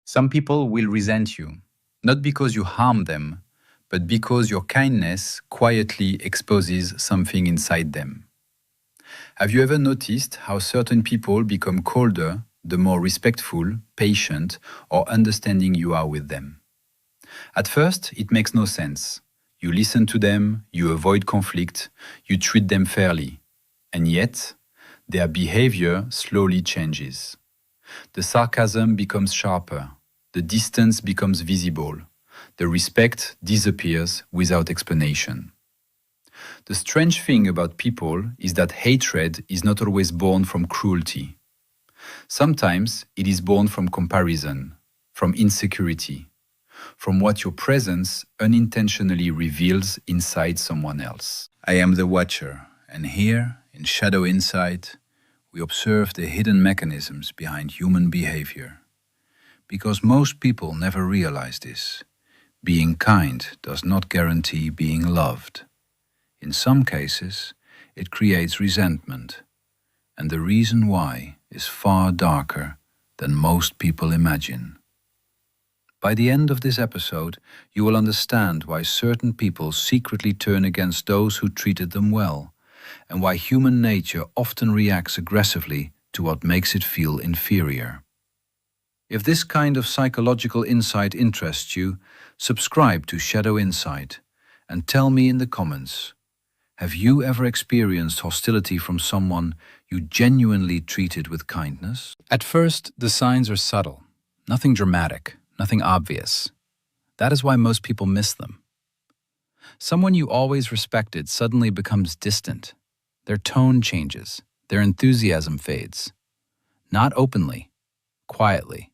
Some people will resent you, not because you harm them, but because your kindness quietly exposes something inside them. Have you ever noticed how certain people become colder the more respectful, patient, or understanding you are with them? At first, it makes no sense. You listen to them, you avoid conflict, you treat them fairly. And yet, their behavior slowly changes. The sarcasm becomes sharper, the distance becomes visible, the respect disappears without explanation. The strange thing about people is that hatred is not always born from cruelty. Sometimes it is born from comparison, from insecurity, from what your presence unintentionally reveals inside someone else. I am the Watcher, and here, in Shadow Insight, we observe the hidden mechanisms behind human behavior. Because most people never realize this, being kind does not guarantee being loved. In some cases, it creates resentment, and the reason why is far darker than most people imagine. By the end of this episode, you will understand why certain people secretly turn against those who treated them well, and why human nature often reacts aggressively to what makes it feel inferior. If this kind of psychological insight interests you, subscribe to Shadow Insight and tell me in the comments, have you ever experienced hostility from someone you genuinely treated with kindness? At first, the signs are subtle, nothing dramatic, nothing obvious. That is why most people miss them. Someone you always respected suddenly becomes distant. Their tone changes, their enthusiasm fades. Not openly, quietly.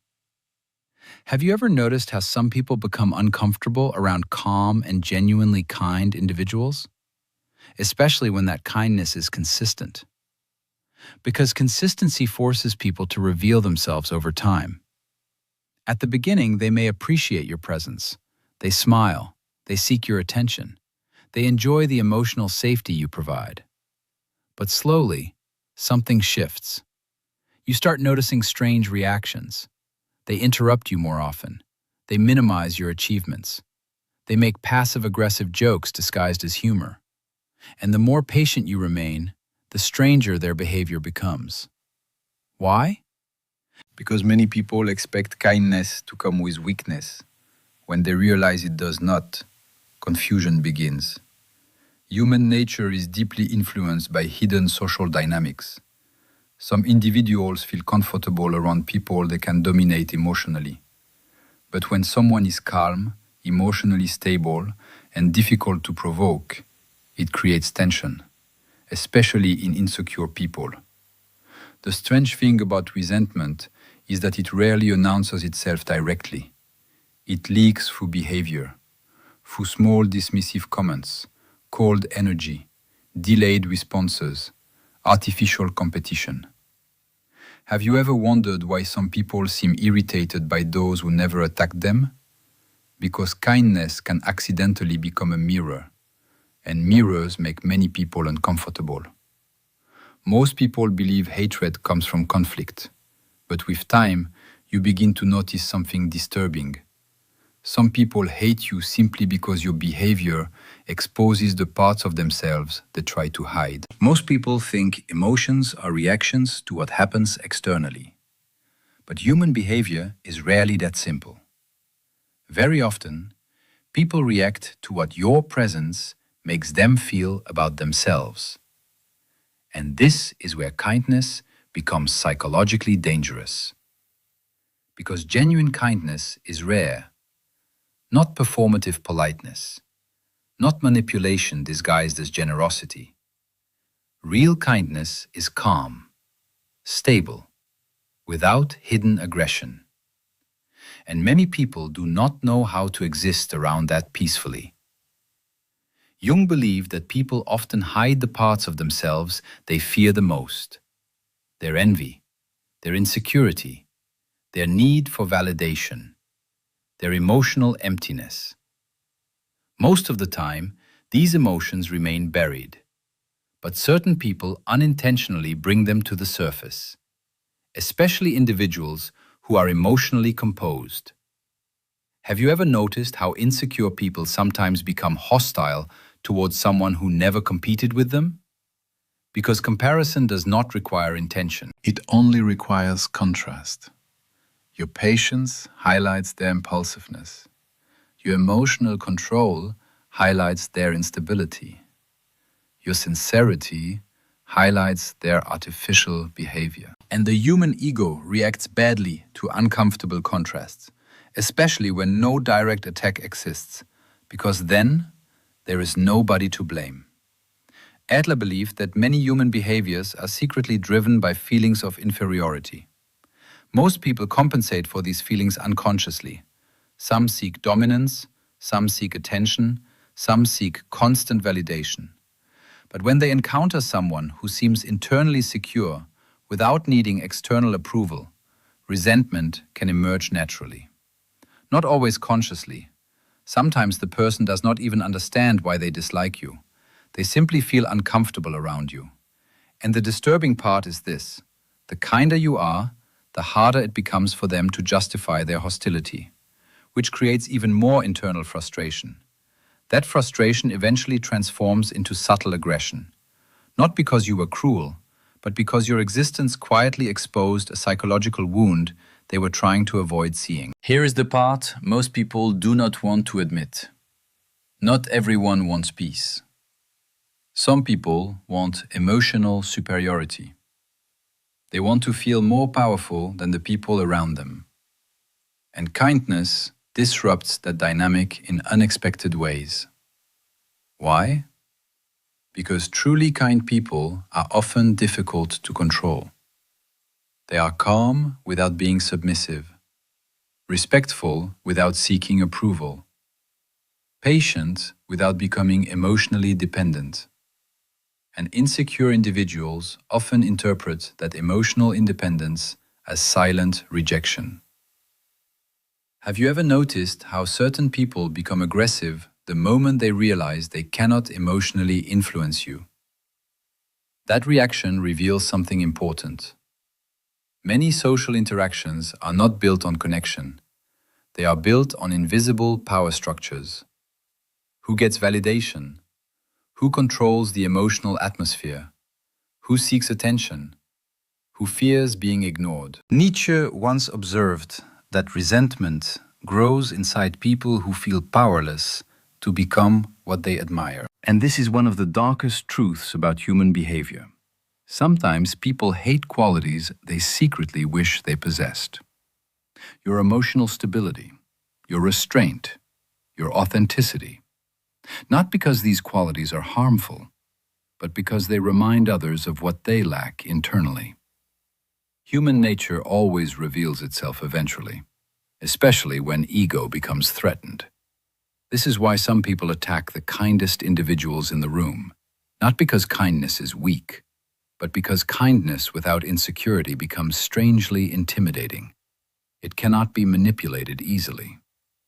Have you ever noticed how some people become uncomfortable around calm and genuinely kind individuals? Especially when that kindness is consistent. Because consistency forces people to reveal themselves over time. At the beginning, they may appreciate your presence. They smile. They seek your attention. They enjoy the emotional safety you provide. But slowly, something shifts. You start noticing strange reactions. They interrupt you more often. They minimize your achievements. They make passive-aggressive jokes disguised as humor. And the more patient you remain, the stranger their behavior becomes. Why? Because many people expect kindness to come with weakness. When they realize it does not, confusion begins. Human nature is deeply influenced by hidden social dynamics. Some individuals feel comfortable around people they can dominate emotionally. But when someone is calm, emotionally stable, and difficult to provoke, it creates tension, especially in insecure people. The strange thing about resentment is that it rarely announces itself directly. It leaks through behavior, through small dismissive comments, cold energy, delayed responses, artificial competition. Have you ever wondered why some people seem irritated by those who never attacked them? Because kindness can accidentally become a mirror, and mirrors make many people uncomfortable. Most people believe hatred comes from conflict, but with time, you begin to notice something disturbing. Some people hate you simply because your behavior exposes the parts of themselves they try to hide. Most people think emotions are reactions to what happens externally. But human behavior is rarely that simple. Very often, people react to what your presence makes them feel about themselves. And this is where kindness becomes psychologically dangerous. Because genuine kindness is rare. Not performative politeness, not manipulation disguised as generosity. Real kindness is calm, stable, without hidden aggression. And many people do not know how to exist around that peacefully. Jung believed that people often hide the parts of themselves they fear the most. Their envy, their insecurity, their need for validation, their emotional emptiness. Most of the time, these emotions remain buried, but certain people unintentionally bring them to the surface, especially individuals who are emotionally composed. Have you ever noticed how insecure people sometimes become hostile towards someone who never competed with them? Because comparison does not require intention. It only requires contrast. Your patience highlights their impulsiveness. Your emotional control highlights their instability. Your sincerity highlights their artificial behavior. And the human ego reacts badly to uncomfortable contrasts, especially when no direct attack exists, because then there is nobody to blame. Adler believed that many human behaviors are secretly driven by feelings of inferiority. Most people compensate for these feelings unconsciously. Some seek dominance, some seek attention, some seek constant validation. But when they encounter someone who seems internally secure without needing external approval, resentment can emerge naturally. Not always consciously. Sometimes the person does not even understand why they dislike you. They simply feel uncomfortable around you. And the disturbing part is this: the kinder you are, the harder it becomes for them to justify their hostility, which creates even more internal frustration. That frustration eventually transforms into subtle aggression, not because you were cruel, but because your existence quietly exposed a psychological wound they were trying to avoid seeing. Here is the part most people do not want to admit. Not everyone wants peace. Some people want emotional superiority. They want to feel more powerful than the people around them. And kindness disrupts that dynamic in unexpected ways. Why? Because truly kind people are often difficult to control. They are calm without being submissive, respectful without seeking approval, patient without becoming emotionally dependent. And insecure individuals often interpret that emotional independence as silent rejection. Have you ever noticed how certain people become aggressive the moment they realize they cannot emotionally influence you? That reaction reveals something important. Many social interactions are not built on connection. They are built on invisible power structures. Who gets validation? Who controls the emotional atmosphere? Who seeks attention? Who fears being ignored? Nietzsche once observed that resentment grows inside people who feel powerless to become what they admire. And this is one of the darkest truths about human behavior. Sometimes people hate qualities they secretly wish they possessed. Your emotional stability, your restraint, your authenticity. Not because these qualities are harmful, but because they remind others of what they lack internally. Human nature always reveals itself eventually, especially when ego becomes threatened. This is why some people attack the kindest individuals in the room, not because kindness is weak, but because kindness without insecurity becomes strangely intimidating. It cannot be manipulated easily.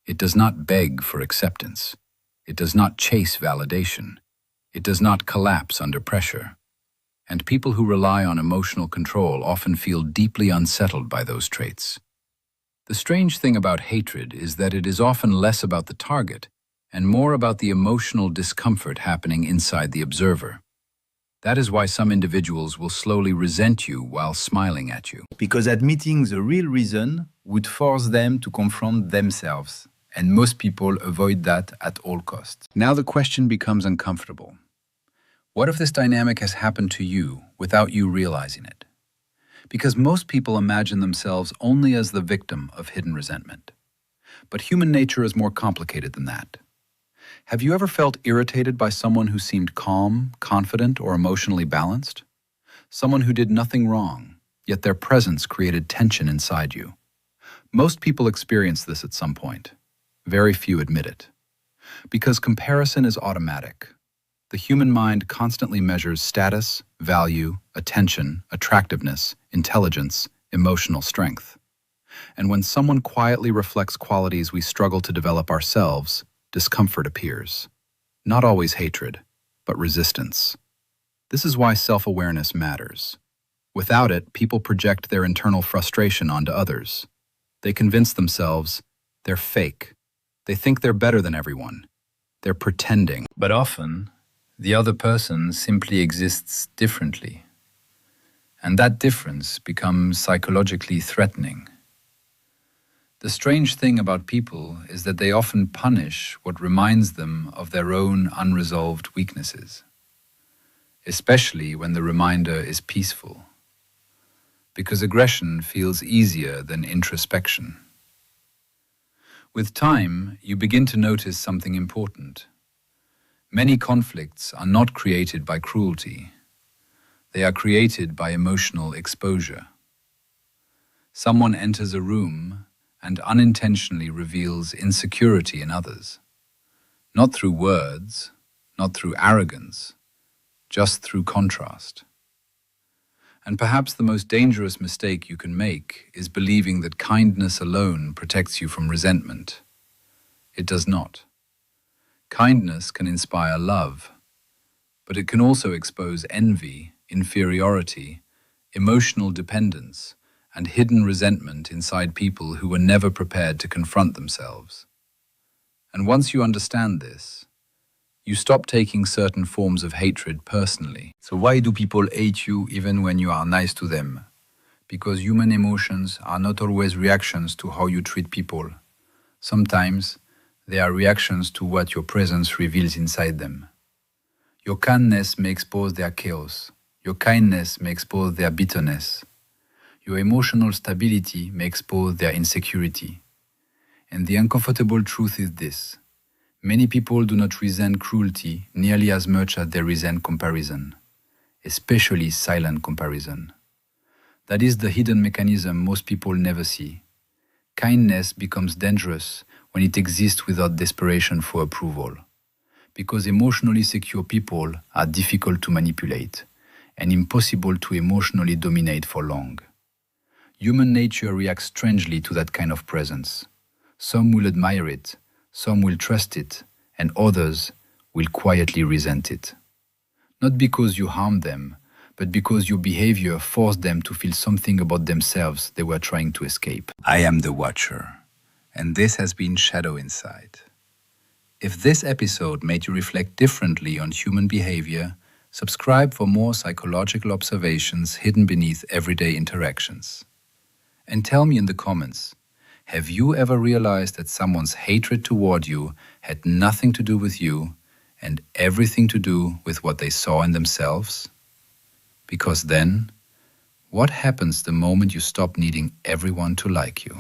It does not beg for acceptance. It does not chase validation. It does not collapse under pressure. And people who rely on emotional control often feel deeply unsettled by those traits. The strange thing about hatred is that it is often less about the target and more about the emotional discomfort happening inside the observer. That is why some individuals will slowly resent you while smiling at you. Because admitting the real reason would force them to confront themselves, and most people avoid that at all costs. Now the question becomes uncomfortable. What if this dynamic has happened to you without you realizing it? Because most people imagine themselves only as the victim of hidden resentment. But human nature is more complicated than that. Have you ever felt irritated by someone who seemed calm, confident, or emotionally balanced? Someone who did nothing wrong, yet their presence created tension inside you. Most people experience this at some point. Very few admit it. Because comparison is automatic. The human mind constantly measures status, value, attention, attractiveness, intelligence, emotional strength. And when someone quietly reflects qualities we struggle to develop ourselves, discomfort appears. Not always hatred, but resistance. This is why self-awareness matters. Without it, people project their internal frustration onto others. They convince themselves they're fake. They think they're better than everyone. They're pretending. But often, the other person simply exists differently. And that difference becomes psychologically threatening. The strange thing about people is that they often punish what reminds them of their own unresolved weaknesses, especially when the reminder is peaceful, because aggression feels easier than introspection. With time, you begin to notice something important. Many conflicts are not created by cruelty. They are created by emotional exposure. Someone enters a room and unintentionally reveals insecurity in others, not through words, not through arrogance, just through contrast. And perhaps the most dangerous mistake you can make is believing that kindness alone protects you from resentment. It does not. Kindness can inspire love, but it can also expose envy, inferiority, emotional dependence, and hidden resentment inside people who were never prepared to confront themselves. And once you understand this, you stop taking certain forms of hatred personally. So why do people hate you even when you are nice to them? Because human emotions are not always reactions to how you treat people. Sometimes they are reactions to what your presence reveals inside them. Your kindness may expose their chaos. Your kindness may expose their bitterness. Your emotional stability may expose their insecurity. And the uncomfortable truth is this: many people do not resent cruelty nearly as much as they resent comparison, especially silent comparison. That is the hidden mechanism most people never see. Kindness becomes dangerous when it exists without desperation for approval, because emotionally secure people are difficult to manipulate and impossible to emotionally dominate for long. Human nature reacts strangely to that kind of presence. Some will admire it, some will trust it, and others will quietly resent it. Not because you harmed them, but because your behavior forced them to feel something about themselves they were trying to escape. I am the Watcher, and this has been Shadow Insight. If this episode made you reflect differently on human behavior, subscribe for more psychological observations hidden beneath everyday interactions. And tell me in the comments, have you ever realized that someone's hatred toward you had nothing to do with you and everything to do with what they saw in themselves? Because then, what happens the moment you stop needing everyone to like you?